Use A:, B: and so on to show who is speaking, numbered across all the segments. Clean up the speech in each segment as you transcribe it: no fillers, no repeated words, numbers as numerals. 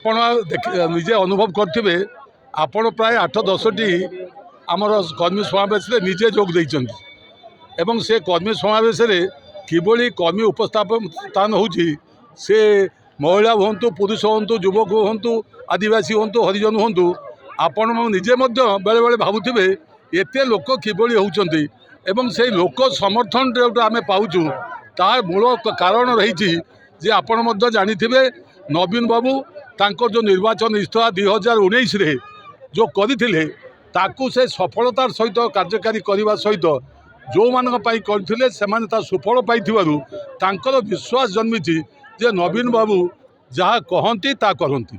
A: ଆପଣ ନିଜେ ଅନୁଭବ କରିଥିବେ ଆପଣ ପ୍ରାୟ 8-10ଟି ଆମର କର୍ମୀ ସମାବେଶରେ ନିଜେ ଯୋଗ ଦେଇଛନ୍ତି ଏବଂ ସେ କର୍ମୀ ସମାବେଶରେ କିଭଳି କର୍ମୀ ଉପସ୍ଥାପନ ହେଉଛି ସେ ମହିଳା ହୁଅନ୍ତୁ ପୁରୁଷ ହୁଅନ୍ତୁ ଯୁବକ ହୁଅନ୍ତୁ ଆଦିବାସୀ ହୁଅନ୍ତୁ ହରିଜନ ହୁଅନ୍ତୁ ଆପଣ ନିଜେ ମଧ୍ୟ ବେଳେବେଳେ ଭାବୁଥିବେ ଏତେ ଲୋକ କିଭଳି ହେଉଛନ୍ତି ଏବଂ ସେଇ ଲୋକ ସମର୍ଥନ ଯେଉଁଟା ଆମେ ପାଉଛୁ ତାର ମୂଳ କାରଣ ରହିଛି ଯେ ଆପଣ ମଧ୍ୟ ଜାଣିଥିବେ ନବୀନ ବାବୁ ତାଙ୍କର ଯେଉଁ ନିର୍ବାଚନ ଇସ୍ତଫା 2019ରେ ଯେଉଁ କରିଥିଲେ ତାକୁ ସେ ସଫଳତାର ସହିତ କାର୍ଯ୍ୟକାରୀ କରିବା ସହିତ ଯେଉଁମାନଙ୍କ ପାଇଁ କରିଥିଲେ ସେମାନେ ତା ସୁଫଳ ପାଇଥିବାରୁ ତାଙ୍କର ବିଶ୍ୱାସ ଜନ୍ମିଛି ଯେ ନବୀନ ବାବୁ ଯାହା କହନ୍ତି ତାହା କରନ୍ତି।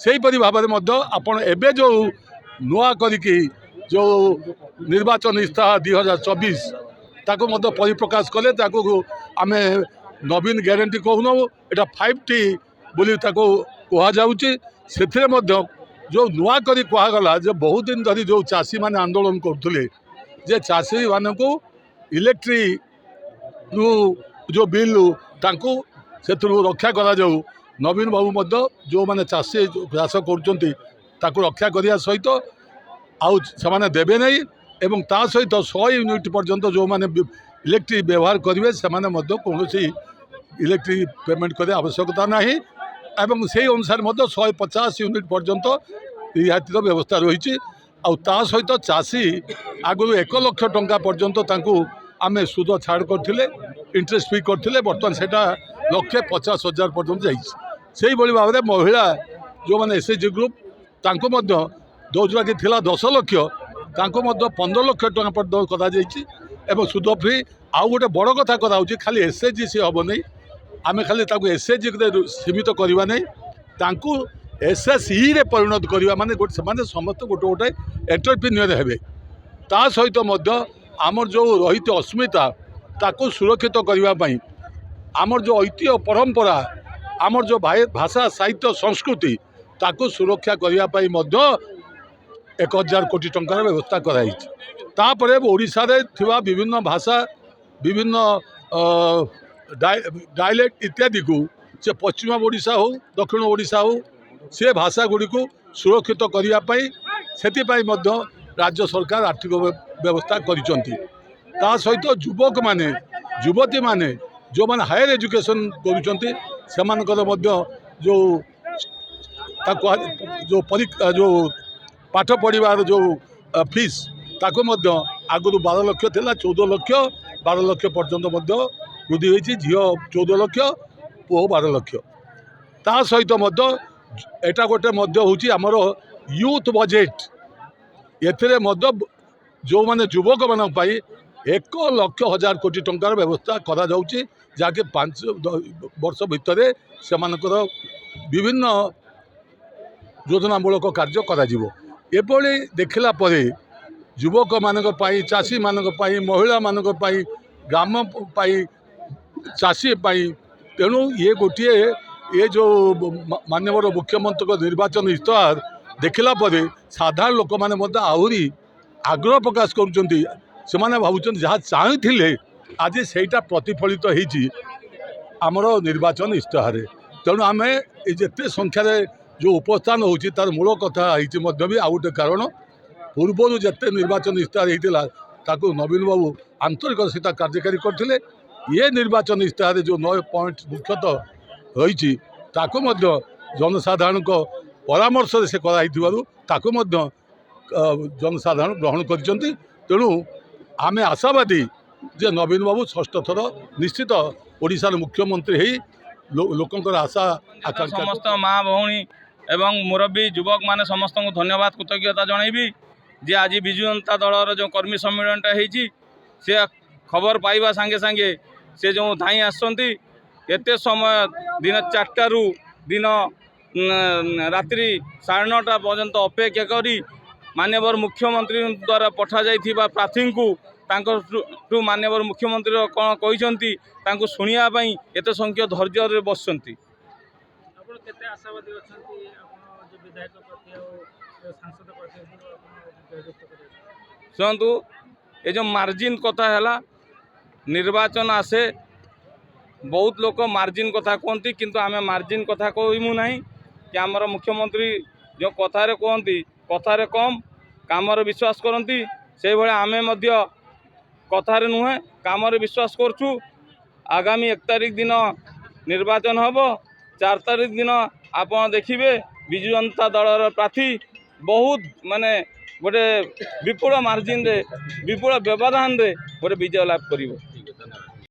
A: ସେହିପରି ଭାବରେ ମଧ୍ୟ ଆପଣ ଏବେ ଯେଉଁ ନୂଆ କରିକି ଯେଉଁ ନିର୍ବାଚନ ଇସ୍ତଫା 2024 ତାକୁ ମଧ୍ୟ ପରିପ୍ରକାଶ କଲେ ତାକୁ ଆମେ ନବୀନ ଗ୍ୟାରେଣ୍ଟି କହୁନୁ ଏଇଟା 5T ବୋଲି ତାକୁ କୁହାଯାଉଛି। ସେଥିରେ ମଧ୍ୟ ଯେଉଁ ନୂଆ କରି କୁହାଗଲା ଯେ ବହୁତ ଦିନ ଧରି ଯେଉଁ ଚାଷୀମାନେ ଆନ୍ଦୋଳନ କରୁଥିଲେ ଯେ ଚାଷୀମାନଙ୍କୁ ଇଲେକ୍ଟ୍ରିରୁ ଯେଉଁ ବିଲ୍ ତାଙ୍କୁ ସେଥିରୁ ରକ୍ଷା କରାଯାଉ ନବୀନ ବାବୁ ମଧ୍ୟ ଯେଉଁମାନେ ଚାଷୀ ଚାଷ କରୁଛନ୍ତି ତାକୁ ରକ୍ଷା କରିବା ସହିତ ଆଉ ସେମାନେ ଦେବେ ନାହିଁ ଏବଂ ତା ସହିତ 100 ୟୁନିଟ୍ ପର୍ଯ୍ୟନ୍ତ ଯେଉଁମାନେ ଇଲେକ୍ଟ୍ରି ବ୍ୟବହାର କରିବେ ସେମାନେ ମଧ୍ୟ କୌଣସି ଇଲେକ୍ଟ୍ରି ପେମେଣ୍ଟ କରିବା ଆବଶ୍ୟକତା ନାହିଁ ଏବଂ ସେହି ଅନୁସାରେ ମଧ୍ୟ 150 ୟୁନିଟ୍ ପର୍ଯ୍ୟନ୍ତ ରିହାତିର ବ୍ୟବସ୍ଥା ରହିଛି। ଆଉ ତା ସହିତ ଚାଷୀ ଆଗରୁ 1 ଲକ୍ଷ ଟଙ୍କା ପର୍ଯ୍ୟନ୍ତ ତାଙ୍କୁ ଆମେ ସୁଧ ଛାଡ଼ କରିଥିଲେ ଇଣ୍ଟରେଷ୍ଟ ଫ୍ରି କରିଥିଲେ ବର୍ତ୍ତମାନ ସେଇଟା 1,50,000 ପର୍ଯ୍ୟନ୍ତ ଯାଇଛି। ସେଇଭଳି ଭାବରେ ମହିଳା ଯେଉଁମାନେ SHG ଗ୍ରୁପ୍ ତାଙ୍କୁ ମଧ୍ୟ ଯେଉଁଟାକି ଥିଲା 10 ଲକ୍ଷ ତାଙ୍କୁ ମଧ୍ୟ 15 ଲକ୍ଷ ଟଙ୍କା ପର୍ଯ୍ୟନ୍ତ କରାଯାଇଛି ଏବଂ ସୁଧ ଫ୍ରି। ଆଉ ଗୋଟେ ବଡ଼ କଥା କରାହେଉଛି ଖାଲି SHG ସେ ହେବ ନାହିଁ ଆମେ ଖାଲି ତାକୁ SHGରେ ସୀମିତ କରିବା ନାହିଁ ତାଙ୍କୁ SSEରେ ପରିଣତ କରିବା ମାନେ ସେମାନେ ସମସ୍ତେ ଗୋଟେ ଗୋଟେ ଏଣ୍ଟରପ୍ରିନିୟର ହେବେ। ତା ସହିତ ମଧ୍ୟ ଆମର ଯେଉଁ ରହିଛି ଅସ୍ମିତା ତାକୁ ସୁରକ୍ଷିତ କରିବା ପାଇଁ ଆମର ଯେଉଁ ଐତିହ୍ୟ ପରମ୍ପରା ଆମର ଯେଉଁ ଭାଷା ସାହିତ୍ୟ ସଂସ୍କୃତି ତାକୁ ସୁରକ୍ଷା କରିବା ପାଇଁ ମଧ୍ୟ 1,000 କୋଟି ଟଙ୍କାର ବ୍ୟବସ୍ଥା କରାଯାଇଛି। ତାପରେ ଓଡ଼ିଶାରେ ଥିବା ବିଭିନ୍ନ ଭାଷା ବିଭିନ୍ନ ଡାଇଲେକ୍ଟ ଇତ୍ୟାଦିକୁ ସେ ପଶ୍ଚିମ ଓଡ଼ିଶା ହେଉ ଦକ୍ଷିଣ ଓଡ଼ିଶା ହେଉ ସେ ଭାଷାଗୁଡ଼ିକୁ ସୁରକ୍ଷିତ କରିବା ପାଇଁ ସେଥିପାଇଁ ମଧ୍ୟ ରାଜ୍ୟ ସରକାର ଆର୍ଥିକ ବ୍ୟବସ୍ଥା କରିଛନ୍ତି। ତା ସହିତ ଯୁବକମାନେ ଯୁବତୀମାନେ ଯେଉଁମାନେ ହାୟର ଏଜୁକେସନ୍ କରୁଛନ୍ତି ସେମାନଙ୍କର ମଧ୍ୟ ଯେଉଁ ଯେଉଁ ପାଠ ପଢ଼ିବାର ଯେଉଁ ଫିସ୍ ତାକୁ ମଧ୍ୟ ଆଗରୁ 12 ଲକ୍ଷ ଥିଲା 14 ଲକ୍ଷ 12 ଲକ୍ଷ ପର୍ଯ୍ୟନ୍ତ ମଧ୍ୟ ବୃଦ୍ଧି ହୋଇଛି। ଝିଅ 14 ଲକ୍ଷ ପୁଅ 12 ଲକ୍ଷ। ତା ସହିତ ମଧ୍ୟ ଏଇଟା ଗୋଟେ ମଧ୍ୟ ହେଉଛି ଆମର ୟୁଥ୍ ବଜେଟ୍ ଏଥିରେ ମଧ୍ୟ ଯେଉଁମାନେ ଯୁବକମାନଙ୍କ ପାଇଁ 1,00,000 କୋଟି ଟଙ୍କାର ବ୍ୟବସ୍ଥା କରାଯାଉଛି ଯାହାକି 5 ବର୍ଷ ଭିତରେ ସେମାନଙ୍କର ବିଭିନ୍ନ ଯୋଜନାମୂଳକ କାର୍ଯ୍ୟ କରାଯିବ। ଏଭଳି ଦେଖିଲା ପରେ ଯୁବକମାନଙ୍କ ପାଇଁ ଚାଷୀମାନଙ୍କ ପାଇଁ ମହିଳାମାନଙ୍କ ପାଇଁ ଗ୍ରାମ ପାଇଁ ଚାଷୀ ପାଇଁ ତେଣୁ ଇଏ ଗୋଟିଏ ଯେଉଁ ମାନ୍ୟବର ମୁଖ୍ୟମନ୍ତ୍ରୀଙ୍କ ନିର୍ବାଚନ ଇସ୍ତହାର ଦେଖିଲା ପରେ ସାଧାରଣ ଲୋକମାନେ ମଧ୍ୟ ଆହୁରି ଆଗ୍ରହ ପ୍ରକାଶ କରୁଛନ୍ତି। ସେମାନେ ଭାବୁଛନ୍ତି ଯାହା ଚାହିଁଥିଲେ ଆଜି ସେଇଟା ପ୍ରତିଫଳିତ ହେଇଛି ଆମର ନିର୍ବାଚନ ଇସ୍ତହାରରେ। ତେଣୁ ଆମେ ଏ ଯେତେ ସଂଖ୍ୟାରେ ଯେଉଁ ଉପସ୍ଥାନ ହେଉଛି ତାର ମୂଳ କଥା ହେଇଛି ମଧ୍ୟ ବି ଆଉ ଗୋଟେ କାରଣ ପୂର୍ବରୁ ଯେତେ ନିର୍ବାଚନ ଇସ୍ତହାର ହେଇଥିଲା ତାକୁ ନବୀନ ବାବୁ ଆନ୍ତରିକର ସହିତ କାର୍ଯ୍ୟକାରୀ କରିଥିଲେ। ଇଏ ନିର୍ବାଚନ ଇସ୍ତହାରରେ ଯେଉଁ 9 ପଏଣ୍ଟ ମୁଖ୍ୟତଃ ରହିଛି ତାକୁ ମଧ୍ୟ ଜନସାଧାରଣଙ୍କ ପରାମର୍ଶରେ ସେ କରାହେଇଥିବାରୁ ତାକୁ ମଧ୍ୟ ଜନସାଧାରଣ ଗ୍ରହଣ କରିଛନ୍ତି। ତେଣୁ ଆମେ ଆଶାବାଦୀ ଯେ ନବୀନ ବାବୁ 6ଠ ଥର ନିଶ୍ଚିତ ଓଡ଼ିଶାର ମୁଖ୍ୟମନ୍ତ୍ରୀ ହେଇ ଲୋକଙ୍କର ଆଶା ଆକାଂକ୍ଷା
B: ସମସ୍ତ ମା ଭଉଣୀ ଏବଂ ମୁରବ୍ବୀ ଯୁବକ ମାନେ ସମସ୍ତଙ୍କୁ ଧନ୍ୟବାଦ କୃତଜ୍ଞତା ଜଣାଇବି ଯେ ଆଜି ବିଜୁ ଜନତା ଦଳର ଯେଉଁ କର୍ମୀ ସମ୍ମିଳନୀଟା ହେଇଛି ସେ ଖବର ପାଇବା ସାଙ୍ଗେ ସାଙ୍ଗେ ସେ ଯେଉଁ ଧାଇଁ ଆସୁଛନ୍ତି ଏତେ ସମୟ ଦିନ 4ଟାରୁ ଦିନ ରାତ୍ରି 9:30 ପର୍ଯ୍ୟନ୍ତ ଅପେକ୍ଷା କରି ମାନ୍ୟବର ମୁଖ୍ୟମନ୍ତ୍ରୀ ଦ୍ୱାରା ପଠାଯାଇଥିବା ପ୍ରାର୍ଥୀଙ୍କୁ ତାଙ୍କଠୁ ମାନ୍ୟବର ମୁଖ୍ୟମନ୍ତ୍ରୀ କ'ଣ କହିଛନ୍ତି ତାଙ୍କୁ ଶୁଣିବା ପାଇଁ ଏତେ ସଂଖ୍ୟ ଧୈର୍ଯ୍ୟରେ ବସିଛନ୍ତି। ଶୁଣନ୍ତୁ ଏ ଯେଉଁ ମାର୍ଜିନ୍ କଥା ହେଲା ନିର୍ବାଚନ ଆସେ ବହୁତ ଲୋକ ମାର୍ଜିନ୍ କଥା କୁହନ୍ତି କିନ୍ତୁ ଆମେ ମାର୍ଜିନ୍ କଥା କହିବୁ ନାହିଁ। कि आमर मुख्यमंत्री जो कथारे कहती कथारे कम कामरे विश्वास करती से भाई आमे मध्य कथारे नुहे कामरे विश्वास करछु। आगामी 1 तारिख दिन निर्वाचन हम 4 तारिख दिन आपण देखिए विजु जनता दलर प्रार्थी बहुत माने गोटे विपुल मार्जिन रे विपुल व्यवधान रे गोटे विजय लाभ करिवो।